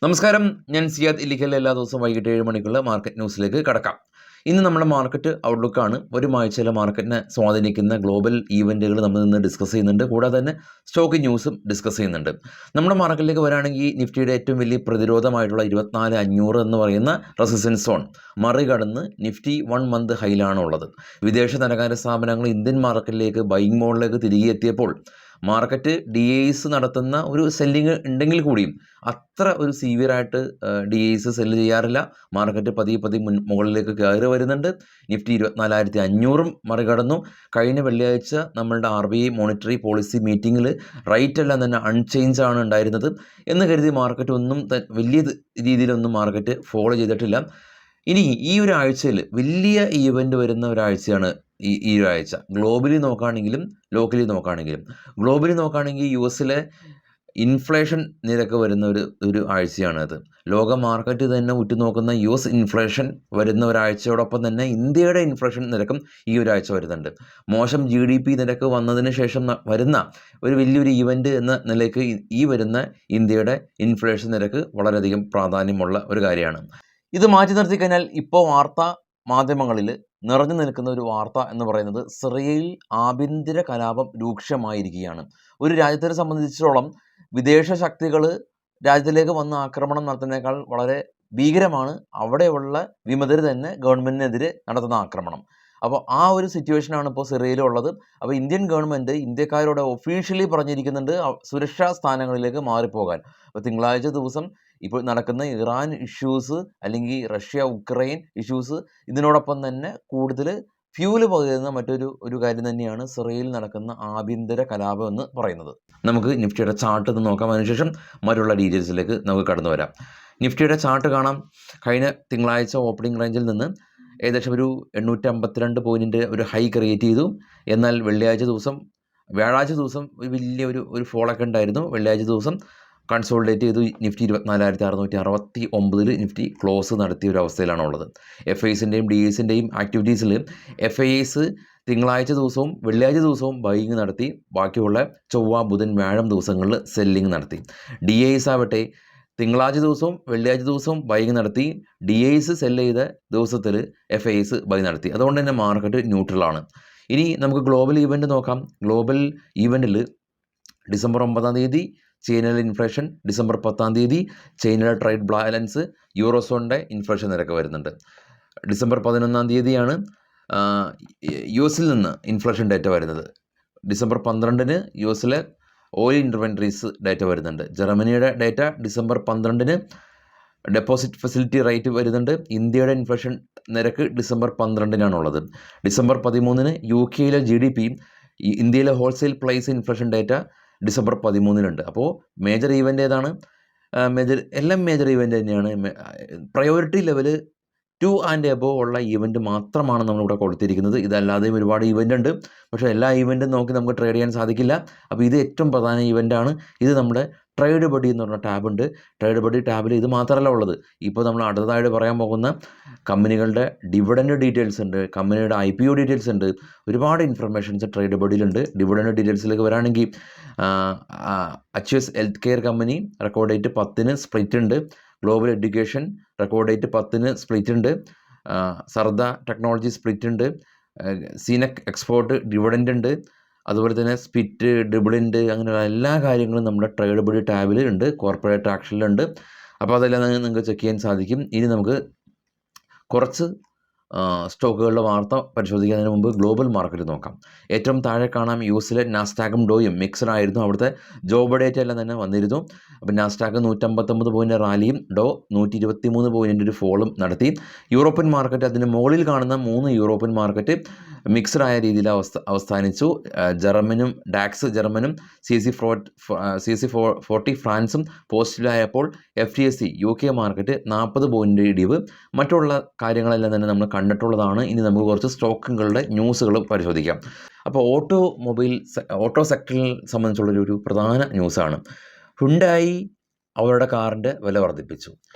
നമസ്കാരം, ഞാൻ സിയാദ് ഇല്ലിക്കൽ. എല്ലാ ദിവസവും വൈകിട്ട് 7 മണിക്കുള്ള മാർക്കറ്റ് ന്യൂസിലേക്ക് കടക്കാം. ഇന്ന് നമ്മുടെ മാർക്കറ്റ് ഔട്ട്ലുക്കാണ്. ഒരു ആഴ്ചയിലെ മാർക്കറ്റിനെ സ്വാധീനിക്കുന്ന ഗ്ലോബൽ ഈവൻറ്റുകൾ നമ്മൾ ഇന്ന് ഡിസ്കസ് ചെയ്യുന്നുണ്ട്. കൂടാതെ തന്നെ സ്റ്റോക്ക് ന്യൂസും ഡിസ്കസ് ചെയ്യുന്നുണ്ട്. നമ്മുടെ മാർക്കറ്റിലേക്ക് വരാണെങ്കിൽ നിഫ്റ്റിയുടെ ഏറ്റവും വലിയ പ്രതിരോധമായിട്ടുള്ള 24,500 എന്ന് പറയുന്ന റെസിസ്റ്റൻസ് സോൺ മറികടന്ന് നിഫ്റ്റി 1 മന്ത് ഹൈയിലാണ് ഉള്ളത്. വിദേശ ധനകാര്യ സ്ഥാപനങ്ങൾ ഇന്ത്യൻ മാർക്കറ്റിലേക്ക് ബൈയിങ് മോഡിലേക്ക് തിരികെ എത്തിയപ്പോൾ മാർക്കറ്റ് DIs നടത്തുന്ന ഒരു സെല്ലിങ് ഉണ്ടെങ്കിൽ കൂടിയും അത്ര ഒരു സീവിയറായിട്ട് DIs സെല്ല് ചെയ്യാറില്ല. മാർക്കറ്റ് പതിയെ മുകളിലേക്ക് കയറി വരുന്നുണ്ട്. നിഫ്റ്റി 24,500 മറികടന്നു. കഴിഞ്ഞ വെള്ളിയാഴ്ച നമ്മളുടെ RBI മോണിറ്ററി പോളിസി മീറ്റിങ്ങിൽ റേറ്റ് എല്ലാം തന്നെ അൺചേഞ്ച് ആണ് ഉണ്ടായിരുന്നത് എന്ന് കരുതി മാർക്കറ്റ് ഒന്നും വലിയ രീതിയിലൊന്നും മാർക്കറ്റ് ഫോളോ ചെയ്തിട്ടില്ല. ഇനി ഈ ഒരു ആഴ്ചയിൽ വലിയ ഈവൻറ്റ് വരുന്ന ഒരാഴ്ചയാണ് ഈ ഒരാഴ്ച. ഗ്ലോബലി നോക്കുകയാണെങ്കിലും ലോക്കലി നോക്കുകയാണെങ്കിലും. ഗ്ലോബലി നോക്കുകയാണെങ്കിൽ US ഇൻഫ്ലേഷൻ നിരക്ക് വരുന്ന ഒരു ആഴ്ചയാണത്. ലോക മാർക്കറ്റ് തന്നെ ഉറ്റുനോക്കുന്ന US ഇൻഫ്ലേഷൻ വരുന്ന ഒരാഴ്ചയോടൊപ്പം തന്നെ ഇന്ത്യയുടെ ഇൻഫ്ലേഷൻ നിരക്കും ഈ ഒരാഴ്ച വരുന്നുണ്ട്. മോശം GDP നിരക്ക് വന്നതിന് ശേഷം വരുന്ന ഒരു വലിയൊരു ഈവൻറ്റ് എന്ന നിലയ്ക്ക് ഈ വരുന്ന ഇന്ത്യയുടെ ഇൻഫ്ലേഷൻ നിരക്ക് വളരെയധികം പ്രാധാന്യമുള്ള ഒരു കാര്യമാണ്. ഇത് മാറ്റി നിർത്തി കഴിഞ്ഞാൽ ഇപ്പോൾ വാർത്താ മാധ്യമങ്ങളിൽ നിറഞ്ഞു നിൽക്കുന്ന ഒരു വാർത്ത എന്ന് പറയുന്നത് സിറിയയിൽ ആഭ്യന്തര കലാപം രൂക്ഷമായിരിക്കുകയാണ്. ഒരു രാജ്യത്തിനെ സംബന്ധിച്ചിടത്തോളം വിദേശ ശക്തികൾ രാജ്യത്തിലേക്ക് വന്ന് ആക്രമണം നടത്തുന്നതിനേക്കാൾ വളരെ ഭീകരമാണ് അവിടെയുള്ള വിമതർ തന്നെ ഗവൺമെൻറ്റിനെതിരെ നടത്തുന്ന ആക്രമണം. അപ്പോൾ ആ ഒരു സിറ്റുവേഷനാണ് ഇപ്പോൾ സിറിയയിലുള്ളത്. അപ്പോൾ ഇന്ത്യൻ ഗവൺമെൻറ് ഇന്ത്യക്കാരോട് ഒഫീഷ്യലി പറഞ്ഞിരിക്കുന്നുണ്ട് സുരക്ഷാ സ്ഥാനങ്ങളിലേക്ക് മാറിപ്പോകാൻ. അപ്പോൾ തിങ്കളാഴ്ച ദിവസം ഇപ്പോൾ നടക്കുന്ന ഇറാൻ ഇഷ്യൂസ് അല്ലെങ്കിൽ റഷ്യ ഉക്രൈൻ ഇഷ്യൂസ് ഇതിനോടൊപ്പം തന്നെ കൂടുതൽ ഫ്യൂല് പകരുന്ന മറ്റൊരു കാര്യം തന്നെയാണ് സിറിയയിൽ നടക്കുന്ന ആഭ്യന്തര കലാപം എന്ന് പറയുന്നത്. നമുക്ക് നിഫ്റ്റിയുടെ ചാർട്ട് ഒന്ന് നോക്കാം. അതിനുശേഷം മറ്റുള്ള ഡീറ്റെയിൽസിലേക്ക് നമുക്ക് കടന്നു വരാം. നിഫ്റ്റിയുടെ ചാർട്ട് കാണാം. കഴിഞ്ഞ തിങ്കളാഴ്ച ഓപ്പണിംഗ് റേഞ്ചിൽ നിന്ന് ഏകദേശം ഒരു 852 പോയിൻറ്റിൻ്റെ ഒരു ഹൈ ക്രിയേറ്റ് ചെയ്തു. എന്നാൽ വ്യാഴാഴ്ച ദിവസം വലിയ ഒരു ഫോളൊക്കെ ഉണ്ടായിരുന്നു. വെള്ളിയാഴ്ച ദിവസം കൺസോളിഡേറ്റ് ചെയ്തു. നിഫ്റ്റി 24,669 നിഫ്റ്റി ക്ലോസ് നടത്തിയ ഒരു അവസ്ഥയിലാണ് ഉള്ളത്. FISൻ്റെയും DISൻ്റെയും ആക്ടിവിറ്റീസിൽ FIS തിങ്കളാഴ്ച ദിവസവും വെള്ളിയാഴ്ച ദിവസവും ബൈയിങ് നടത്തി. ബാക്കിയുള്ള ചൊവ്വ ബുധൻ വ്യാഴം ദിവസങ്ങളിൽ സെല്ലിങ് നടത്തി. DIS ആവട്ടെ തിങ്കളാഴ്ച ദിവസവും വെള്ളിയാഴ്ച ദിവസവും ബൈയിങ് നടത്തി. DIS സെല്ല് ചെയ്ത ദിവസത്തിൽ FIS ബൈ നടത്തി. അതുകൊണ്ട് തന്നെ മാർക്കറ്റ് ന്യൂട്രലാണ്. ഇനി നമുക്ക് ഗ്ലോബൽ ഈവൻറ്റ് നോക്കാം. ഗ്ലോബൽ ഈവൻറ്റിൽ ഡിസംബർ 9-ാം തീയതി ചൈനയിലെ ഇൻഫ്ലേഷൻ, ഡിസംബർ 10-ാം തീയതി ചൈനയുടെ ട്രേഡ് ബാലൻസ്, യൂറോസോണിൻ്റെ ഇൻഫ്ലേഷൻ നിരക്ക് വരുന്നുണ്ട്. ഡിസംബർ 11-ാം തീയതിയാണ് US നിന്ന് ഇൻഫ്ലേഷൻ ഡേറ്റ വരുന്നത്. ഡിസംബർ 12-ന് US ഓയിൽ ഇൻവെൻട്രീസ് ഡേറ്റ വരുന്നുണ്ട്. ജർമ്മനിയുടെ ഡേറ്റ ഡിസംബർ 12-ന് ഡെപ്പോസിറ്റ് ഫെസിലിറ്റി റേറ്റ് വരുന്നുണ്ട്. ഇന്ത്യയുടെ ഇൻഫ്ലേഷൻ നിരക്ക് ഡിസംബർ 12-നാണുള്ളത്. ഡിസംബർ 13-ന് UKയിലെ GDP, ഇന്ത്യയിലെ wholesale price inflation data December 13-നുണ്ട്. അപ്പോൾ മേജർ ഈവൻ്റ് ഏതാണ്? എല്ലാം മേജർ ഈവൻ്റ് തന്നെയാണ്. പ്രയോറിറ്റി ലെവൽ 2 ആൻഡ് എബോവ് ഉള്ള ഈവൻറ്റ് മാത്രമാണ് നമ്മളിവിടെ കൊടുത്തിരിക്കുന്നത്. ഇതല്ലാതെയും ഒരുപാട് ഈവൻ്റ് ഉണ്ട്. പക്ഷേ എല്ലാ ഈവൻറ്റും നോക്കി നമുക്ക് ട്രേഡ് ചെയ്യാൻ സാധിക്കില്ല. അപ്പോൾ ഇത് ഏറ്റവും പ്രധാന ഈവൻ്റാണ്. ഇത് നമ്മുടെ ട്രേഡ് ബഡി എന്ന് പറഞ്ഞ ടാബുണ്ട്. ട്രേഡ് ബഡി ടാബിൽ ഇത് മാത്രമല്ല ഉള്ളത്. ഇപ്പോൾ നമ്മൾ അടുത്തതായിട്ട് പറയാൻ പോകുന്ന കമ്പനികളുടെ ഡിവിഡൻഡ് ഡീറ്റെയിൽസ് ഉണ്ട്, കമ്പനിയുടെ IPO ഡീറ്റെയിൽസ് ഉണ്ട്, ഒരുപാട് ഇൻഫർമേഷൻസ് ട്രേഡ് ബഡിയിലുണ്ട്. ഡിവിഡൻഡ് ഡീറ്റെയിൽസിലേക്ക് വരാണെങ്കിൽ HUS health care company record date 10-ന് സ്പ്ലിറ്റ് ഉണ്ട്. ഗ്ലോബൽ എഡ്യൂക്കേഷൻ റെക്കോർഡ് ഡേറ്റ് 10-ന് സ്പ്ലിറ്റ് ഉണ്ട്. സർദ ടെക്നോളജി സ്പ്ലിറ്റ് ഉണ്ട്. സീനക് എക്സ്പോർട്ട് ഡിവിഡൻഡ് ഉണ്ട്. അതുപോലെ തന്നെ സ്പിറ്റ് ഡിവിഡൻഡ് അങ്ങനെയുള്ള എല്ലാ കാര്യങ്ങളും നമ്മുടെ ട്രേഡ് ബഡി ടാബിൽ ഉണ്ട്, കോർപ്പറേറ്റ് ആക്ഷനിലുണ്ട്. അപ്പോൾ അതെല്ലാം നിങ്ങൾക്ക് ചെക്ക് ചെയ്യാൻ സാധിക്കും. ഇനി നമുക്ക് കുറച്ച് സ്റ്റോക്കുകളുടെ വാർത്ത പരിശോധിക്കുന്നതിന് മുമ്പ് ഗ്ലോബൽ മാർക്കറ്റ് നോക്കാം. ഏറ്റവും താഴെ കാണാം US നാസ്ഡാക്കും ഡോയും മിക്സഡ് ആയിരുന്നു. അവിടുത്തെ ജോബ് ഡേറ്റ എല്ലാം തന്നെ വന്നിരുന്നു. അപ്പോൾ നാസ്ഡാക്ക് 159 പോയിൻ്റ് റാലിയും ഡോ 123 പോയിൻ്റ് ഒരു ഫോളും നടത്തി. യൂറോപ്യൻ മാർക്കറ്റ് അതിന് മുകളിൽ കാണുന്ന 3 യൂറോപ്യൻ മാർക്കറ്റ് മിക്സഡ് ആയ രീതിയിൽ അവസാനിച്ചു. ജർമ്മനും ഡാക്സ് ജർമ്മനും CAC 40 ഫ്രാൻസും പോസിറ്റീവായപ്പോൾ FTSE UK മാർക്കറ്റ് 40 പോയിൻ്റ് ഇടിവ്. മറ്റുള്ള കാര്യങ്ങളെല്ലാം തന്നെ നമ്മൾ കണ്ടിട്ടുള്ളതാണ്. ഇനി നമുക്ക് കുറച്ച് സ്റ്റോക്കുകളുടെ ന്യൂസുകൾ പരിശോധിക്കാം. അപ്പോൾ ഓട്ടോ സെക്ടറിൽ സംബന്ധിച്ചുള്ളൊരു പ്രധാന ന്യൂസാണ്. ഹുണ്ടായി അവരുടെ കാറിൻ്റെ വില വർദ്ധിപ്പിച്ചു.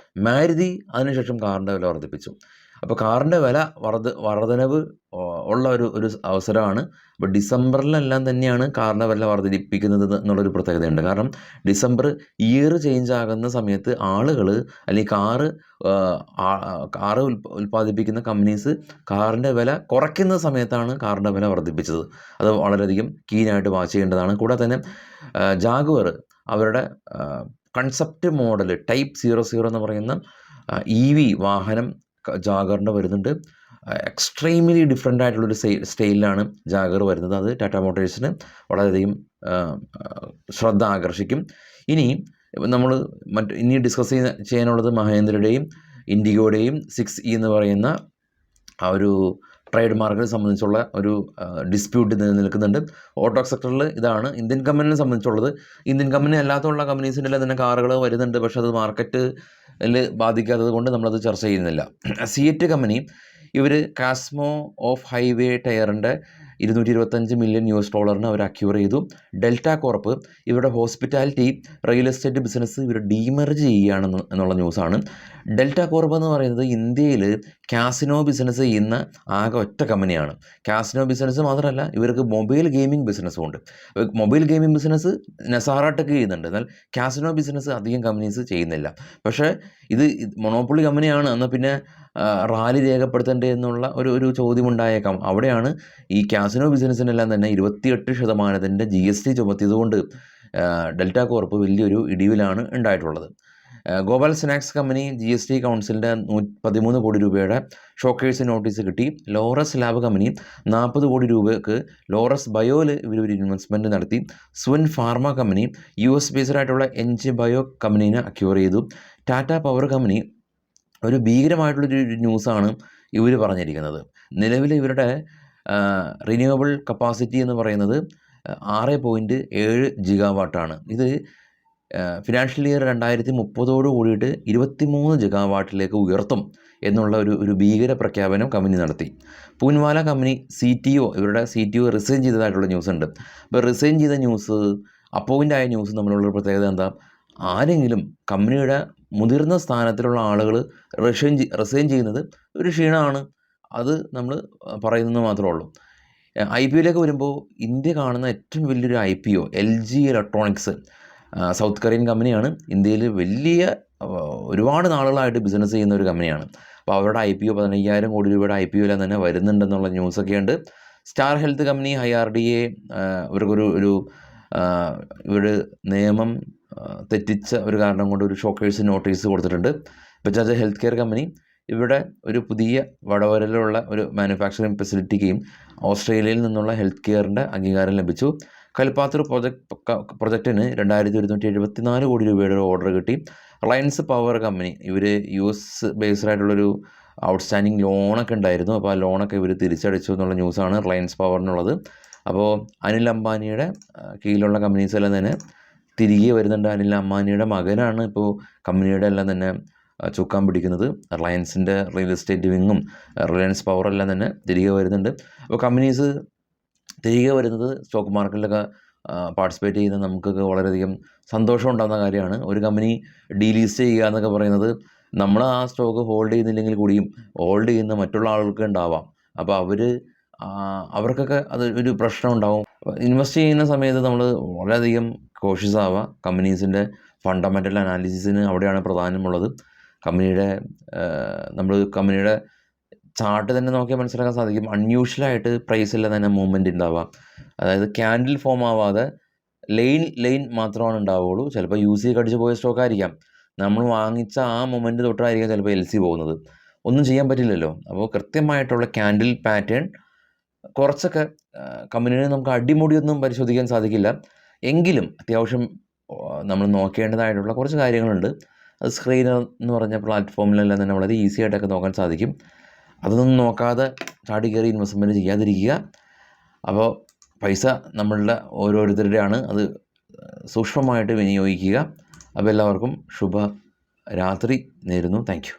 മാരുതി അതിനുശേഷം കാറിൻ്റെ വില വർദ്ധിപ്പിച്ചു. അപ്പോൾ കാറിൻ്റെ വില വർധനവ് ഉള്ള ഒരു അവസരമാണ്. അപ്പോൾ ഡിസംബറിലെല്ലാം തന്നെയാണ് കാറിൻ്റെ വില വർദ്ധിപ്പിക്കുന്നത് എന്നുള്ളൊരു പ്രത്യേകതയുണ്ട്. കാരണം ഡിസംബർ ഇയർ ചേഞ്ച് ആകുന്ന സമയത്ത് ആളുകൾ അല്ലെങ്കിൽ കാറ് ഉൽപ്പാദിപ്പിക്കുന്ന കമ്പനീസ് കാറിൻ്റെ വില കുറയ്ക്കുന്ന സമയത്താണ് കാറിൻ്റെ വില വർദ്ധിപ്പിച്ചത്. അത് വളരെയധികം കീനായിട്ട് വാച്ച് ചെയ്യേണ്ടതാണ്. കൂടാതെ തന്നെ ജാഗ്വർ അവരുടെ കൺസെപ്റ്റ് മോഡൽ ടൈപ്പ് 00 എന്ന് പറയുന്ന EV വാഹനം ജാഗറിൻ്റെ വരുന്നുണ്ട്. എക്സ്ട്രീംലി ഡിഫറെൻ്റ് ആയിട്ടുള്ളൊരു സ്റ്റൈലിലാണ് ജാഗർ വരുന്നത്. അത് ടാറ്റ മോട്ടോഴ്സിന് വളരെയധികം ശ്രദ്ധ ആകർഷിക്കും. ഇനി നമ്മൾ ഇനി ഡിസ്കസ് ചെയ്യാനുള്ളത് മഹേന്ദ്രയുടെയും ഇൻഡിഗോയുടെയും 6E എന്ന് പറയുന്ന ആ ഒരു ട്രേഡ് മാർക്കിനെ സംബന്ധിച്ചുള്ള ഒരു ഡിസ്പ്യൂട്ട് നിലനിൽക്കുന്നുണ്ട്. ഓട്ടോ സെക്ടറിൽ ഇതാണ്. ഇന്ത്യൻ കമ്പനിയെ സംബന്ധിച്ചുള്ളത്, ഇന്ത്യൻ കമ്പനി അല്ലാത്തുള്ള കമ്പനീസിൻ്റെ എല്ലാം തന്നെ കാറുകൾ വരുന്നുണ്ട്. പക്ഷേ അത് മാർക്കറ്റിൽ ബാധിക്കാത്തത് കൊണ്ട് നമ്മളത് ചർച്ച ചെയ്യുന്നില്ല. സിയറ്റ് കമ്പനി ഇവർ കാസ്മോ ഓഫ് ഹൈവേ ടയറിൻ്റെ $225 മില്യൺ അവർ അക്യൂർ ചെയ്തു. ഡെൽറ്റ കോർപ്പ് ഇവരുടെ ഹോസ്പിറ്റാലിറ്റി റിയൽ എസ്റ്റേറ്റ് ബിസിനസ് ഇവർ ഡീമർജ് ചെയ്യുകയാണെന്ന് എന്നുള്ള ന്യൂസാണ്. ഡെൽറ്റ കോർപ്പ് എന്ന് പറയുന്നത് ഇന്ത്യയിൽ കാസിനോ ബിസിനസ് ചെയ്യുന്ന ആകെ ഒറ്റ കമ്പനിയാണ്. കാസിനോ ബിസിനസ് മാത്രമല്ല, ഇവർക്ക് മൊബൈൽ ഗെയിമിംഗ് ബിസിനസ്സും ഉണ്ട്. മൊബൈൽ ഗെയിമിംഗ് ബിസിനസ് നസാറ ടെക് ചെയ്യുന്നുണ്ട്, എന്നാൽ കാസിനോ ബിസിനസ് അധികം കമ്പനീസ് ചെയ്യുന്നില്ല. പക്ഷേ ഇത് മൊണോപ്പൊളി കമ്പനിയാണ്. എന്നാൽ പിന്നെ റാലി രേഖപ്പെടുത്തേണ്ടത് എന്നുള്ള ഒരു ചോദ്യമുണ്ടായേക്കാം. അവിടെയാണ് ഈ കാസിനോ ബിസിനസ്സിനെല്ലാം തന്നെ 28% GST ചുമത്തിയതുകൊണ്ട് ഡെൽറ്റ കോർപ്പ് വലിയൊരു ഇടിവിലാണ് ഉണ്ടായിട്ടുള്ളത്. ഗോപാൽ സ്നാക്സ് കമ്പനി GST കൗൺസിലിൻ്റെ 13 കോടി രൂപയുടെ ഷോക്കേഴ്സ് നോട്ടീസ് കിട്ടി. ലോറസ് ലാബ് കമ്പനി 40 കോടി രൂപയ്ക്ക് ലോറസ് ബയോയിൽ ഇവരൊരു ഇൻവെസ്റ്റ്മെൻറ്റ് നടത്തി. സ്വിൻ ഫാർമ കമ്പനി US ബേസ്ഡ് ആയിട്ടുള്ള എൻജി ബയോ കമ്പനീനെ അക്യൂർ ചെയ്തു. ടാറ്റ പവർ കമ്പനി ഒരു ഭീകരമായിട്ടുള്ളൊരു ന്യൂസാണ് ഇവർ പറഞ്ഞിരിക്കുന്നത്. നിലവിൽ ഇവരുടെ റിന്യൂവബിൾ കപ്പാസിറ്റി എന്ന് പറയുന്നത് 6.7 ജിഗാവാട്ടാണ്. ഇത് ഫിനാൻഷ്യൽ ഇയർ 2030 കൂടിയിട്ട് 23 ജിഗാവാട്ടിലേക്ക് ഉയർത്തും എന്നുള്ള ഒരു ഭീകര പ്രഖ്യാപനം കമ്പനി നടത്തി. പൂൻവാല കമ്പനി ഇവരുടെ CTO റിസൈൻ ചെയ്തതായിട്ടുള്ള ന്യൂസ് ഉണ്ട്. അപ്പോൾ റിസൈൻ ചെയ്ത ന്യൂസ്, അപ്പോയിൻ്റ് ആയ ന്യൂസ് തമ്മിലുള്ള പ്രത്യേകത എന്താ? ആരെങ്കിലും കമ്പനിയുടെ മുതിർന്ന സ്ഥാനത്തിലുള്ള ആളുകൾ റിസൈൻ ചെയ്യുന്നത് ഒരു ക്ഷീണമാണ്. അത് നമ്മൾ പറയുന്നത് മാത്രമേ ഉള്ളൂ. IPOയിലേക്ക് വരുമ്പോൾ ഇന്ത്യ കാണുന്ന ഏറ്റവും വലിയൊരു IPO LG electronics, south Korean കമ്പനിയാണ്. ഇന്ത്യയിൽ ഒരുപാട് നാളുകളായിട്ട് ബിസിനസ് ചെയ്യുന്ന ഒരു കമ്പനിയാണ്. അപ്പോൾ അവരുടെ IPO 15,000 കോടി രൂപയുടെ IPOയിലെല്ലാം തന്നെ വരുന്നുണ്ടെന്നുള്ള ന്യൂസൊക്കെ ഉണ്ട്. സ്റ്റാർ ഹെൽത്ത് കമ്പനി IRDA ഇവർക്കൊരു ഇവർ നിയമം തെറ്റിച്ച ഒരു കാരണം കൊണ്ട് ഒരു ഷോക്കേഴ്സ് നോട്ടീസ് കൊടുത്തിട്ടുണ്ട്. ബജാജ് ഹെൽത്ത് കെയർ കമ്പനി ഇവിടെ ഒരു പുതിയ വടവരലുള്ള ഒരു മാനുഫാക്ചറിങ് ഫെസിലിറ്റിക്കും ഓസ്ട്രേലിയയിൽ നിന്നുള്ള ഹെൽത്ത് കെയറിൻ്റെ അംഗീകാരം ലഭിച്ചു. കൽപ്പാത്തൂർ പ്രൊജക്റ്റിന് 2,174 കോടി രൂപയുടെ ഒരു ഓർഡർ കിട്ടി. റിലയൻസ് പവർ കമ്പനി ഇവർ US ബേസ്ഡ് ആയിട്ടുള്ളൊരു ഔട്ട്സ്റ്റാൻഡിങ് ലോണൊക്കെ ഉണ്ടായിരുന്നു. അപ്പോൾ ആ ലോണൊക്കെ ഇവർ തിരിച്ചടച്ചു എന്നുള്ള ന്യൂസാണ് റിലയൻസ് പവറിനുള്ളത്. അപ്പോൾ അനിൽ അംബാനിയുടെ കീഴിലുള്ള കമ്പനീസ് എല്ലാം തന്നെ തിരികെ വരുന്നുണ്ട്. അനിൽ അംബാനിയുടെ മകനാണ് ഇപ്പോൾ കമ്പനിയുടെ എല്ലാം തന്നെ ചുക്കാൻ പിടിക്കുന്നത്. റിലയൻസിൻ്റെ റിയൽ എസ്റ്റേറ്റ് വിങ്ങും റിലയൻസ് പവറെല്ലാം തന്നെ തിരികെ വരുന്നുണ്ട്. അപ്പോൾ കമ്പനീസ് തിരികെ വരുന്നത് സ്റ്റോക്ക് മാർക്കറ്റിലൊക്കെ പാർട്ടിസിപ്പേറ്റ് ചെയ്യുന്ന നമുക്കൊക്കെ വളരെയധികം സന്തോഷം ഉണ്ടാകുന്ന കാര്യമാണ്. ഒരു കമ്പനി ഡീലീസ്റ്റ് ചെയ്യുക എന്നൊക്കെ പറയുന്നത് നമ്മൾ ആ സ്റ്റോക്ക് ഹോൾഡ് ചെയ്യുന്നില്ലെങ്കിൽ കൂടിയും ഹോൾഡ് ചെയ്യുന്ന മറ്റുള്ള ആളുകൾക്ക് ഉണ്ടാവാം. അപ്പോൾ അവർക്കൊക്കെ അത് ഒരു പ്രശ്നം ഉണ്ടാവും. ഇൻവെസ്റ്റ് ചെയ്യുന്ന സമയത്ത് നമ്മൾ വളരെയധികം കോഷ്യസ് ആവുക. കമ്പനീസിൻ്റെ ഫണ്ടമെൻ്റൽ അനാലിസിസിന് അവിടെയാണ് പ്രാധാന്യമുള്ളത്. കമ്പനിയുടെ ചാർട്ട് തന്നെ നോക്കിയാൽ മനസ്സിലാക്കാൻ സാധിക്കും. അൺയൂഷ്വലായിട്ട് പ്രൈസിലെല്ലാം തന്നെ മൂവ്മെൻറ്റ് ഉണ്ടാവുക. അതായത് ക്യാൻഡിൽ ഫോം ആവാതെ ലൈൻ മാത്രമാണ് ഉണ്ടാവുകയുള്ളൂ. ചിലപ്പോൾ UC കടിച്ച് പോയ സ്റ്റോക്ക് ആയിരിക്കാം. നമ്മൾ വാങ്ങിച്ച ആ മൊമെൻറ്റ് തൊട്ടായിരിക്കാം ചിലപ്പോൾ LC പോകുന്നത്. ഒന്നും ചെയ്യാൻ പറ്റില്ലല്ലോ. അപ്പോൾ കൃത്യമായിട്ടുള്ള ക്യാൻഡിൽ പാറ്റേൺ കുറച്ചൊക്കെ കമ്പനിയെ നമുക്ക് അടിമുടിയൊന്നും പരിശോധിക്കാൻ സാധിക്കില്ല. എങ്കിലും അത്യാവശ്യം നമ്മൾ നോക്കേണ്ടതായിട്ടുള്ള കുറച്ച് കാര്യങ്ങളുണ്ട്. അത് സ്ക്രീനർ എന്ന് പറഞ്ഞ പ്ലാറ്റ്ഫോമിലെല്ലാം തന്നെ വളരെ ഈസി ആയിട്ടൊക്കെ നോക്കാൻ സാധിക്കും. അതൊന്നും നോക്കാതെ ചാടി കയറി ഇൻവെസ്റ്റ്മെൻറ്റ് ചെയ്യാതിരിക്കുക. അപ്പോൾ പൈസ നമ്മളുടെ ഓരോരുത്തരുടെയാണ്, അത് സൂക്ഷ്മമായിട്ട് വിനിയോഗിക്കുക. അപ്പോൾ എല്ലാവർക്കും ശുഭരാത്രി നേരുന്നു. Thank you.